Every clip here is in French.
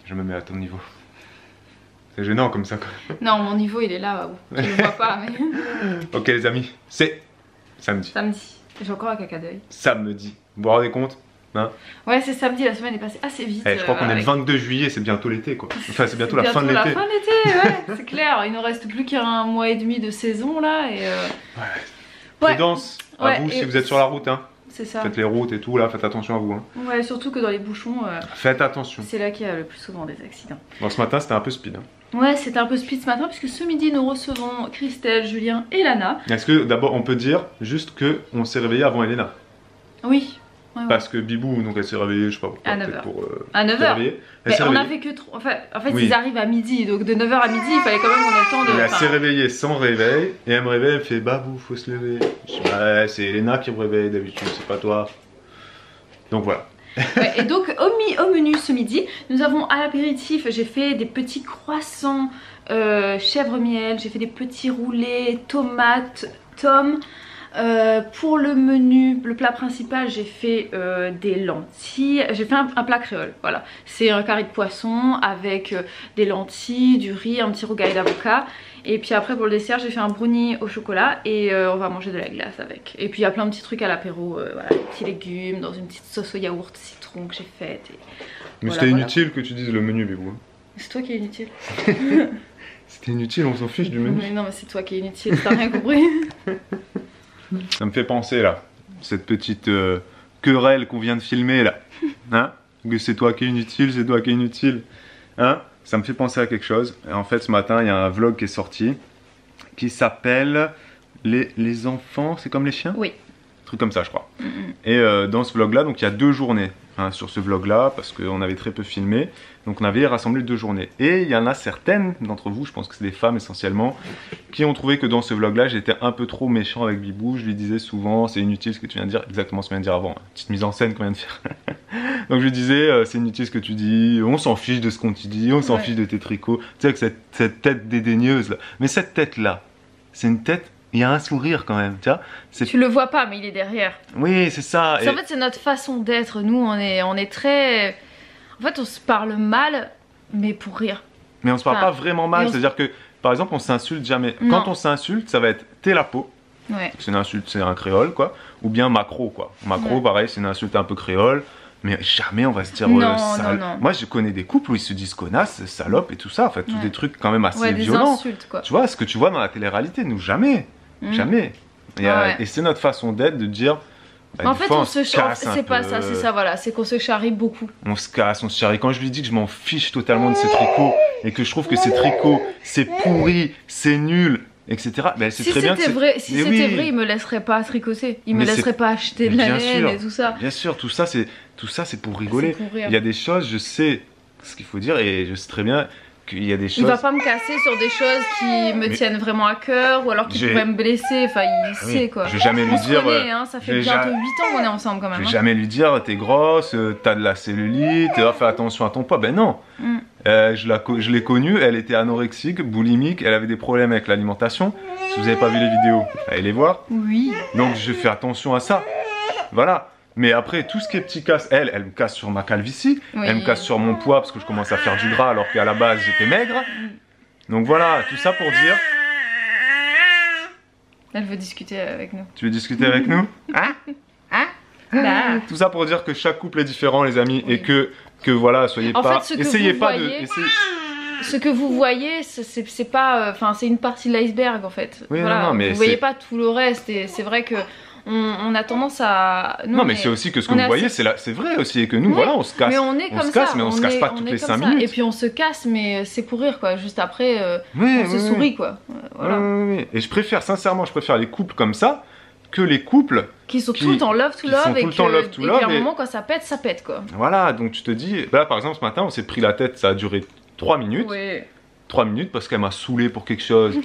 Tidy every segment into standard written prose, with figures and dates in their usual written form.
Je me mets à ton niveau. C'est gênant comme ça. Non, mon niveau il est là, tu le vois pas. Mais... Ok les amis, c'est samedi. Samedi. J'ai encore un caca d'œil. Samedi. Vous vous rendez compte hein? Ouais, c'est samedi, la semaine est passée assez vite. Je crois qu'on est le 22 juillet, c'est bientôt l'été quoi. Enfin, c'est bientôt la fin de l'été. La fin de l'été, ouais, c'est clair. Il ne reste plus qu'un mois et demi de saison là. Et ouais. Prudence à vous si vous êtes sur la route. Hein. C'est ça. Faites les routes et tout là, faites attention à vous. Hein. Ouais, surtout que dans les bouchons. Faites attention. C'est là qu'il y a le plus souvent des accidents. Bon, ce matin c'était un peu speed. Hein. Ouais, c'était un peu speed ce matin puisque ce midi nous recevons Christelle, Julien et Lana. Est-ce que d'abord on peut dire juste que on s'est réveillé avant Elena? Oui. Ouais, ouais. Parce que Bibou, donc elle s'est réveillée, je sais pas pourquoi. À 9h. Pour, à 9h. Mais on a fait que 3. En fait oui. Ils arrivent à midi, donc de 9h à midi, il fallait quand même qu'on ait le temps de. Elle s'est réveillée sans réveil, et elle me réveille, elle me fait Babou, faut se lever. Je dis, ouais, c'est Elena qui me réveille d'habitude, c'est pas toi. Donc voilà. Ouais, et donc au menu ce midi, nous avons à l'apéritif, j'ai fait des petits croissants chèvre miel, j'ai fait des petits roulés, tomates, tomes. Pour le menu, le plat principal, j'ai fait des lentilles, j'ai fait un plat créole, voilà. C'est un curry de poisson avec des lentilles, du riz, un petit rougail d'avocat. Et puis après pour le dessert, j'ai fait un brownie au chocolat et on va manger de la glace avec. Et puis il y a plein de petits trucs à l'apéro, voilà, des petits légumes dans une petite sauce au yaourt citron que j'ai faite. Mais voilà, c'était inutile que tu dises le menu, Bibou. C'est toi qui es inutile. C'était inutile, on s'en fiche du menu. Mais non, mais c'est toi qui es inutile, t'as rien compris. Ça me fait penser là, cette petite querelle qu'on vient de filmer là, hein, que c'est toi qui es inutile, c'est toi qui es inutile, hein, ça me fait penser à quelque chose. Et en fait ce matin il y a un vlog qui est sorti, qui s'appelle les enfants, c'est comme les chiens? Oui. Un truc comme ça je crois. Et dans ce vlog là, donc il y a 2 journées hein, sur ce vlog là, parce qu'on avait très peu filmé, donc on avait rassemblé 2 journées. Et il y en a certaines d'entre vous, je pense que c'est des femmes essentiellement, qui ont trouvé que dans ce vlog là j'étais un peu trop méchant avec Bibou. Je lui disais souvent c'est inutile ce que tu viens de dire, exactement ce qu'on vient de dire avant, hein. Petite mise en scène qu'on vient de faire. Donc je lui disais c'est inutile ce que tu dis, on s'en fiche de ce qu'on te dit, on s'en fiche de tes tricots, tu sais, avec cette tête dédaigneuse là. Mais cette tête là, c'est une tête, il y a un sourire quand même, tu vois. Tu le vois pas mais il est derrière. Oui c'est ça. En fait c'est notre façon d'être, nous on est très... En fait on se parle mal mais pour rire. Mais on se parle pas vraiment mal, c'est-à-dire que par exemple on s'insulte jamais. Non. Quand on s'insulte ça va être t'es la peau. Ouais. C'est une insulte, c'est un créole quoi. Ou bien macro quoi. Macro pareil c'est une insulte un peu créole. Mais jamais on va se dire sale. Non. Moi je connais des couples où ils se disent connasse, salope et tout ça. En fait tous des trucs quand même assez violents. Des insultes quoi. Tu vois ce que tu vois dans la télé-réalité, nous jamais. Jamais. Et c'est notre façon d'être de dire... Bah, en fait on se charrie, c'est pas ça, c'est ça voilà, c'est qu'on se charrie beaucoup. On se casse, on se charrie. Quand je lui dis que je m'en fiche totalement de ces tricots et que je trouve que ces tricots c'est pourri, c'est nul, etc. Ben, c'est très bien que vrai, si c'était vrai, il me laisserait pas tricoter, il me laisserait pas acheter de la laine et tout ça. Bien sûr, tout ça c'est pour rigoler. Pour rire. Il y a des choses, je sais ce qu'il faut dire et je sais très bien qu'il y a des choses... Il va pas me casser sur des choses qui me tiennent vraiment à cœur ou alors qui pourraient me blesser, enfin il sait quoi. Je vais jamais lui dire... Connaît, ça fait bientôt 8 ans qu'on est ensemble quand même. Je vais jamais lui dire t'es grosse, t'as de la cellulite, fais attention à ton poids. Ben non. Je l'ai connue, elle était anorexique, boulimique, elle avait des problèmes avec l'alimentation. Si vous avez pas vu les vidéos, allez les voir. Oui. Donc je fais attention à ça. Voilà. Mais après, tout ce qui est petit casse, elle me casse sur ma calvitie, elle me casse sur mon poids parce que je commence à faire du gras alors qu'à la base j'étais maigre. Donc voilà, tout ça pour dire... Elle veut discuter avec nous. Tu veux discuter avec nous? Hein? Bah. Tout ça pour dire que chaque couple est différent les amis et que voilà, soyez pas... Essayez pas de... Ce que vous voyez, c'est pas... Enfin, c'est une partie de l'iceberg en fait. Oui, voilà, non, mais vous voyez pas tout le reste et c'est vrai que... On a tendance à... Non mais c'est aussi que ce que vous voyez, c'est vrai aussi, et que nous, voilà, on se casse. Mais on est comme ça, mais on se casse pas toutes les 5 minutes. Et puis on se casse, mais c'est pour rire quoi, juste après, on se sourit quoi. Voilà. Et je préfère, sincèrement, les couples comme ça, que les couples... Qui sont tout le temps love to love, et puis à un moment quand ça pète quoi. Voilà, donc tu te dis... Là par exemple ce matin, on s'est pris la tête, ça a duré 3 minutes. 3 minutes parce qu'elle m'a saoulé pour quelque chose.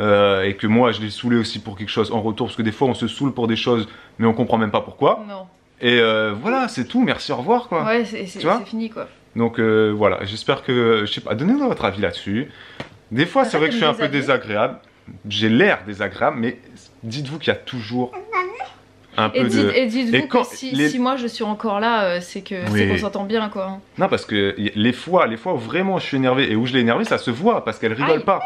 Et que moi je l'ai saoulé aussi pour quelque chose en retour, parce que des fois on se saoule pour des choses mais on comprend même pas pourquoi. Non. Et voilà, c'est tout, merci, au revoir quoi. Ouais, c'est fini quoi. Donc voilà, j'espère que, je sais pas, donnez-nous votre avis là-dessus. Des fois c'est vrai que je suis un peu désagréable, j'ai l'air désagréable, mais dites-vous qu'il y a toujours... un peu de... Et dites-vous Et quand que si, les- si moi je suis encore là, c'est Oui. qu'on s'entend bien quoi. Non, parce que les fois où vraiment je suis énervé et où je l'ai énervé, ça se voit parce qu'elle rigole Aïe. pas.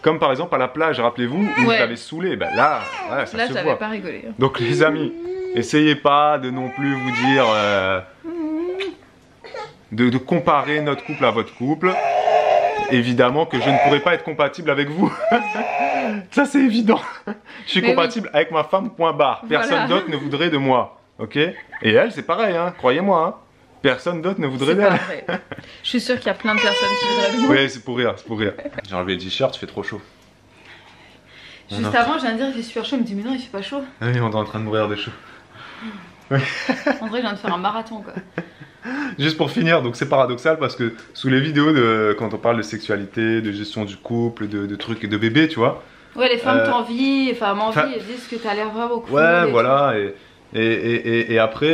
Comme par exemple à la plage, rappelez-vous, où Ouais. je l'avais saoulé. Ben là, voilà, ça Là se j'avais voit. pas rigolé. Donc les amis, essayez pas de non plus vous dire... de comparer notre couple à votre couple. Évidemment que je ne pourrais pas être compatible avec vous. Ça c'est évident. Je suis Mais compatible avec ma femme, point barre. Personne Voilà. d'autre ne voudrait de moi. Ok? Et elle, c'est pareil, hein, croyez-moi. Hein. Personne d'autre ne voudrait C'est pas d'elle. vrai. Je suis sûre qu'il y a plein de personnes qui voudraient de moi. Oui, c'est pour rire, c'est pour rire. J'ai enlevé le t-shirt, il fait trop chaud. Juste avant, je viens de dire il fait super chaud, il me dit mais non, il fait pas chaud. Oui, on est en train de mourir de chaud. En vrai, je viens de faire un marathon quoi. Juste pour finir, donc c'est paradoxal parce que sous les vidéos quand on parle de sexualité, de gestion du couple, de trucs et de bébés, tu vois. Ouais, les femmes Euh, t'envient, enfin m'envient, enfin- elles disent que t'as l'air vraiment cool. Ouais, et voilà. Et après,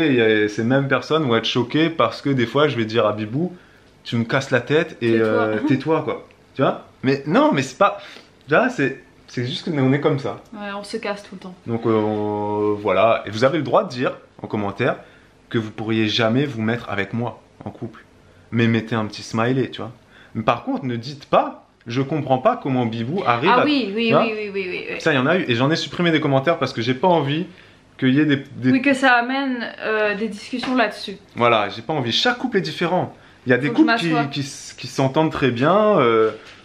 il y a ces mêmes personnes vont être choquées parce que des fois, je vais dire à Bibou, tu me casses la tête et Tais-toi. tais-toi, quoi. Tu vois? Mais non, mais c'est pas. Là, c'est juste qu'on est comme ça. tout. Ouais, on se casse tout le temps. Donc voilà. Et vous avez le droit de dire en commentaire que vous pourriez jamais vous mettre avec moi en couple. Mais mettez un petit smiley, tu vois. Mais par contre, ne dites pas, je comprends pas comment Bibou arrive Ah à. oui, oui, tu vois oui, oui, oui, oui, oui. Ça, il y en a eu. Et j'en ai supprimé des commentaires parce que j'ai pas envie qu'il y ait des. Oui, que ça amène des discussions là-dessus. Voilà, j'ai pas envie. Chaque couple est différent. Il y a des Faut que je couples m'assoie. qui s'entendent très bien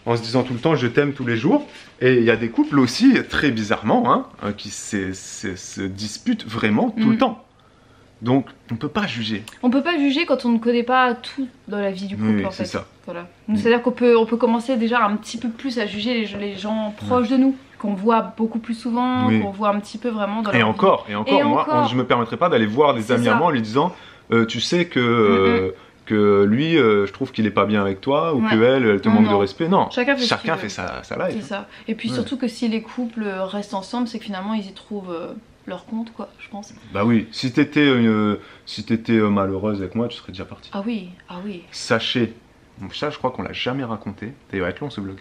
en se disant tout le temps je t'aime tous les jours. Et il y a des couples aussi, très bizarrement, hein, qui se disputent vraiment tout le temps. Donc on peut pas juger. On peut pas juger quand on ne connaît pas tout dans la vie du couple Oui, en c'est fait. ça. Voilà. C'est-à-dire qu'on peut commencer déjà un petit peu plus à juger les gens proches de nous, qu'on voit beaucoup plus souvent, Oui. qu'on voit un petit peu vraiment dans Et leur encore, moi, encore. je me permettrais pas d'aller voir des C'est amis à ça. moi en lui disant tu sais que lui, je trouve qu'il est pas bien avec toi ou Ouais. que elle te Non, manque non. de respect. Non, Chacun fait ce qu'il veut. fait sa vie. life. C'est ça. Et puis Ouais. surtout que si les couples restent ensemble, c'est que finalement ils y trouvent leur compte quoi, je pense. Bah oui, si t'étais malheureuse avec moi, tu serais déjà partie. Ah oui, ah oui. Sachez, donc ça je crois qu'on l'a jamais raconté, il va être long ce vlog.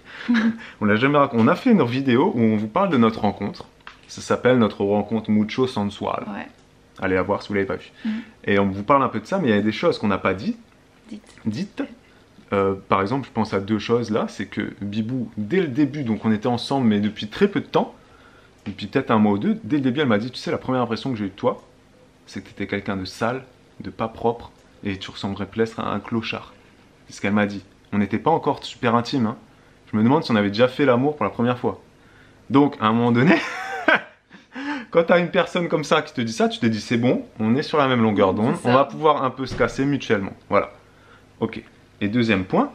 On l'a jamais raconté. On a fait une vidéo où on vous parle de notre rencontre. Ça s'appelle notre rencontre mucho sensual. Ouais. Allez la voir si vous l'avez pas vu. Mhm. Et on vous parle un peu de ça, mais il y a des choses qu'on n'a pas dites. Par exemple, je pense à deux choses là, c'est que Bibou, dès le début, donc on était ensemble, mais depuis très peu de temps, depuis peut-être un mois ou deux, dès le début, elle m'a dit, tu sais, la première impression que j'ai eue de toi, c'est que tu étais quelqu'un de sale, de pas propre, et tu ressemblerais presque à un clochard. C'est ce qu'elle m'a dit. On n'était pas encore super intimes. Hein. Je me demande si on avait déjà fait l'amour pour la première fois. Donc, à un moment donné, quand tu as une personne comme ça qui te dit ça, tu te dis, c'est bon, on est sur la même longueur d'onde, C'est on ça. va pouvoir un peu se casser mutuellement. Voilà. Ok. Et deuxième point,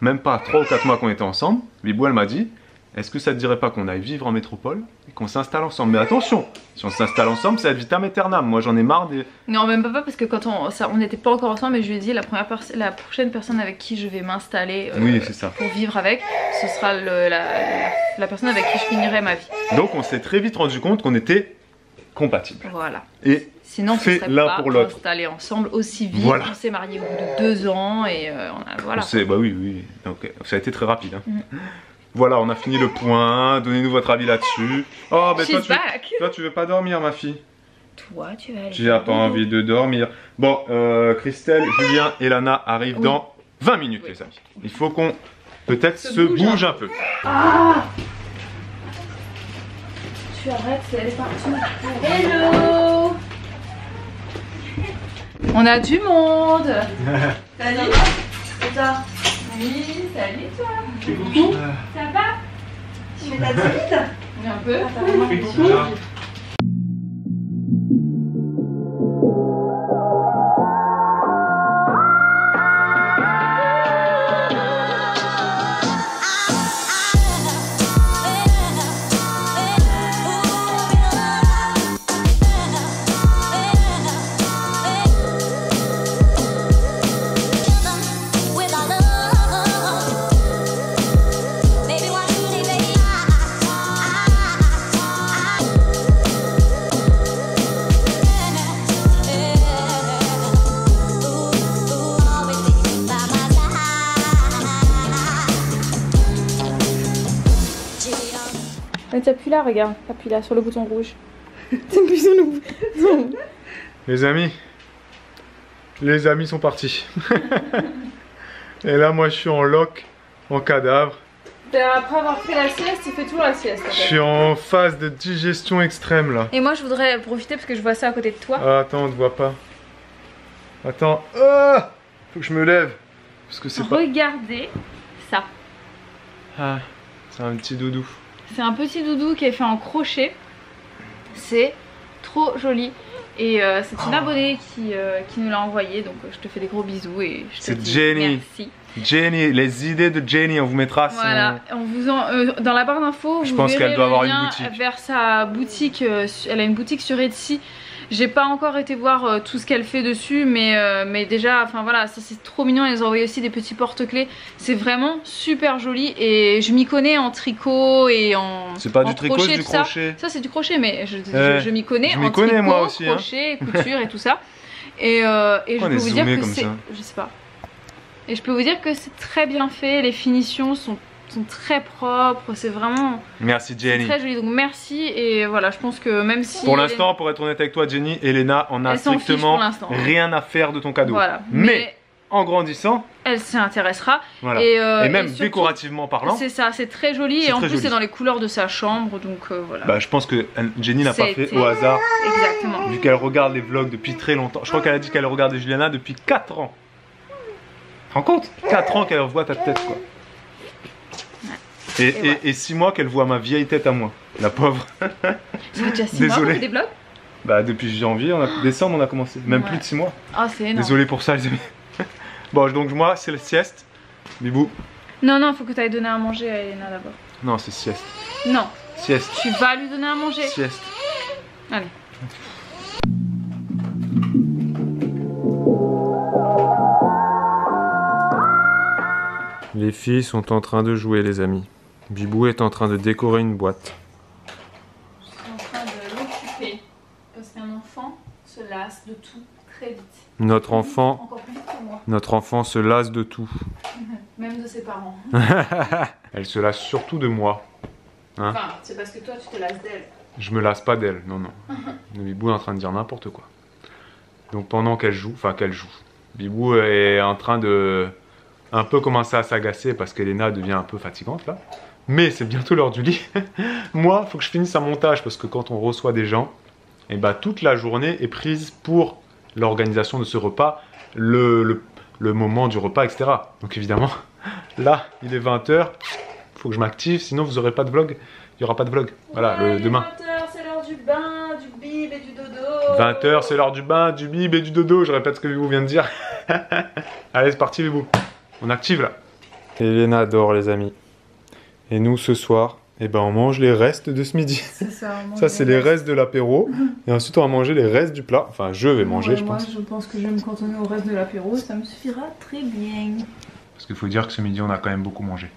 même pas 3 ou 4 mois qu'on était ensemble, Bibou, elle m'a dit, est-ce que ça te dirait pas qu'on aille vivre en métropole et qu'on s'installe ensemble? Mais attention, si on s'installe ensemble, ça va être vitam aeternam. Moi, j'en ai marre des... Non, même pas parce que quand on n'était pas encore ensemble, mais je lui ai dit la prochaine personne avec qui je vais m'installer Oui, c'est ça. pour vivre avec, ce sera la personne avec qui je finirai ma vie. Donc, on s'est très vite rendu compte qu'on était compatibles. Voilà. Et Sinon, on Fait ne serait l'un pas pour l'autre. installés ensemble aussi vite. Voilà. On s'est mariés au bout de 2 ans et voilà. on s'est... Bah oui, oui. Donc, ça a été très rapide. Hein. Mhm. Voilà, on a fini le point. Donnez-nous votre avis là-dessus. Oh, mais She's back. toi, tu veux pas dormir, ma fille? Toi, tu vas aller. Tu n'as pas envie de dormir. Bon, Christelle, Julien et Lana arrivent Oui. dans 20 minutes, Oui. les amis. Il faut qu'on peut-être Se se bouge bouge un un peu. Ah, tu arrêtes, elle est partout. Hello. On a du monde. Salut. Et toi? Oui, salut toi. Ça va? Tu fais ta timide? Oui, un peu. Mais t'appuies là, regarde, appuie là sur le bouton rouge. Les amis sont partis. Et là, moi, je suis en lock, en cadavre. Après avoir fait la sieste, il fait toujours la sieste. Je suis en phase de digestion extrême là. Et moi, je voudrais profiter parce que je vois ça à côté de toi. Ah, attends, on ne voit pas. Attends. Ah, faut que je me lève. Parce que c'est pas... Regardez ça. Ah, c'est un petit doudou. C'est un petit doudou qui est fait en crochet. C'est trop joli. Et c'est une abonnée qui nous l'a envoyé. Donc je te fais des gros bisous et je te dis Jenny. merci. Jenny, les idées de Jenny, on vous mettra voilà, on vous dans la barre d'infos, je vous pense verrez qu'elle doit avoir lien une boutique. Vers sa boutique. Elle a une boutique sur Etsy. J'ai pas encore été voir tout ce qu'elle fait dessus, mais déjà, enfin voilà, ça c'est trop mignon. Elles ont envoyé aussi des petits porte-clés. C'est vraiment super joli et je m'y connais en tricot et en. C'est pas du tricot, crochet, c'est du crochet. Ça c'est du crochet, mais je m'y connais en tricot, moi aussi, crochet, couture et tout ça. Et je peux vous dire que c'est, je sais pas. Et je peux vous dire que c'est très bien fait. Les finitions sont très propres, c'est vraiment merci Jenny, très joli, donc merci. Et voilà, je pense que même si pour l'instant, pour être honnête avec toi Jenny, Elena en a strictement rien à faire de ton cadeau, voilà. Mais en grandissant elle s'y intéressera, voilà. Et même surtout, décorativement parlant, c'est ça, c'est très joli. Et en plus c'est dans les couleurs de sa chambre, donc voilà. Bah, je pense que Jenny n'a pas fait au hasard. Exactement. Vu qu'elle regarde les vlogs depuis très longtemps. Je crois qu'elle a dit qu'elle regardait Juliana depuis 4 ans. Tu te rends compte? 4 ans qu'elle revoit ta tête quoi. Et 6 mois qu'elle voit ma vieille tête à moi, la pauvre. Ça fait déjà 6 mois qu'on fait des vlogs? Bah depuis janvier, décembre on a commencé, même plus de 6 mois. Ah c'est énorme. Désolé pour ça les amis. Bon donc moi c'est le sieste, Bibou. Non, faut que tu ailles donner à manger à Elena d'abord. Non c'est sieste. Non. Sieste. Tu vas lui donner à manger. Sieste. Allez. Les filles sont en train de jouer les amis. Bibou est en train de décorer une boîte. Je suis en train de l'occuper parce qu'un enfant se lasse de tout très vite. Notre enfant, encore plus vite que moi. Notre enfant se lasse de tout. Même de ses parents. Elle se lasse surtout de moi. Hein? Enfin, c'est parce que toi tu te lasses d'elle. Je me lasse pas d'elle, non. Bibou est en train de dire n'importe quoi. Donc pendant qu'elle joue, Bibou est en train de un peu commencer à s'agacer parce qu'Elena devient un peu fatigante là. Mais c'est bientôt l'heure du lit. Moi, faut que je finisse un montage parce que quand on reçoit des gens, et bah toute la journée est prise pour l'organisation de ce repas, le moment du repas, etc. Donc évidemment, là, il est 20h, faut que je m'active, sinon vous n'aurez pas de vlog. Il n'y aura pas de vlog. Voilà, demain. 20h, c'est l'heure du bain, du bib et du dodo. 20h, c'est l'heure du bain, du bib et du dodo. Je répète ce que Bibou vient de dire. Allez, c'est parti, Bibou. On active là. Elena dort, les amis. Et nous, ce soir, eh ben, on mange les restes de ce midi. C'est ça. Ça, c'est les restes de l'apéro. Et ensuite, on va manger les restes du plat. Enfin, je vais manger, je pense. Moi, je pense que je vais me cantonner au reste de l'apéro. Ça me suffira très bien. Parce qu'il faut dire que ce midi, on a quand même beaucoup mangé.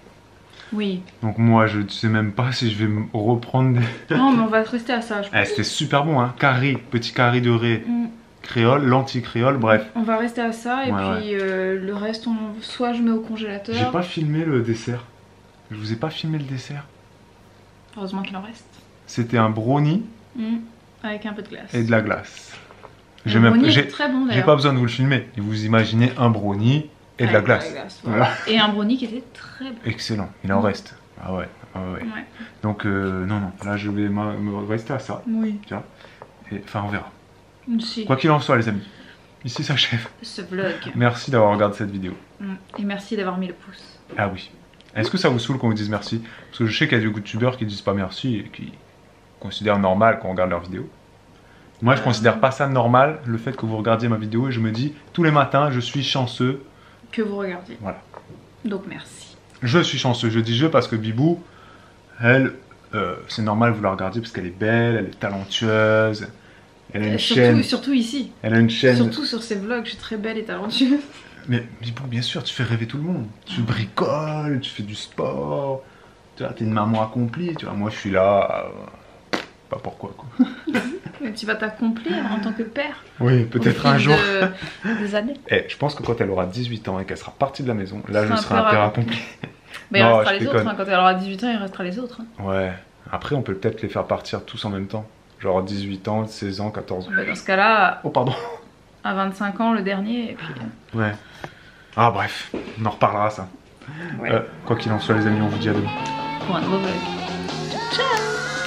Oui. Donc moi, je ne sais même pas si je vais me reprendre des... Non, mais on va rester à ça, je pense. C'était super bon, hein. Curry, petit curry de raie. Créole, lentilles créole, bref. On va rester à ça et puis le reste, soit je mets au congélateur. J'ai pas filmé le dessert. Je vous ai pas filmé le dessert. Heureusement qu'il en reste. C'était un brownie. Avec un peu de glace. Et de la glace. Le brownie est très bon d'ailleurs. J'ai pas besoin de vous le filmer. Vous imaginez un brownie et de la glace. Voilà. Et un brownie qui était très bon. Excellent, il en reste. Ah ouais. Donc non, là je vais me rester à ça. Oui. Tiens. Et, enfin on verra. Si. Quoi qu'il en soit les amis, ici s'achève ce vlog. Merci d'avoir regardé cette vidéo. Et merci d'avoir mis le pouce. Ah oui. Est-ce que ça vous saoule qu'on vous dise merci? Parce que je sais qu'il y a des youtubeurs qui disent pas merci et qui considèrent normal qu'on regarde leurs vidéos. Moi je considère pas ça normal, le fait que vous regardiez ma vidéo, et je me dis tous les matins je suis chanceux que vous regardiez. Voilà. Donc merci. Je suis chanceux, je dis je parce que Bibou, elle, c'est normal que vous la regardiez parce qu'elle est belle, elle est talentueuse. Elle a une chaîne. Surtout ici. Elle a une chaîne. Surtout sur ses vlogs, je suis très belle et talentueuse. Mais Bibou, bien sûr, tu fais rêver tout le monde. Tu bricoles, tu fais du sport. Tu vois, t'es une maman accomplie. Tu vois, moi je suis là. Pas pourquoi quoi. Mais tu vas t'accomplir en tant que père. Oui, peut-être un jour. Des années. Et je pense que quand elle aura 18 ans et qu'elle sera partie de la maison, là je serai un père accompli. Mais il restera les autres. Hein. Quand elle aura 18 ans, il restera les autres. Hein. Ouais. Après, on peut peut-être les faire partir tous en même temps. Genre 18 ans, 16 ans, 14 ans. Bah, dans ce cas-là, Oh pardon. à 25 ans le dernier, et puis... Ouais. Ah bref, on en reparlera ça. Ouais. Quoi qu'il en soit les amis, on vous dit à demain. Pour un nouveau vlog. Ciao.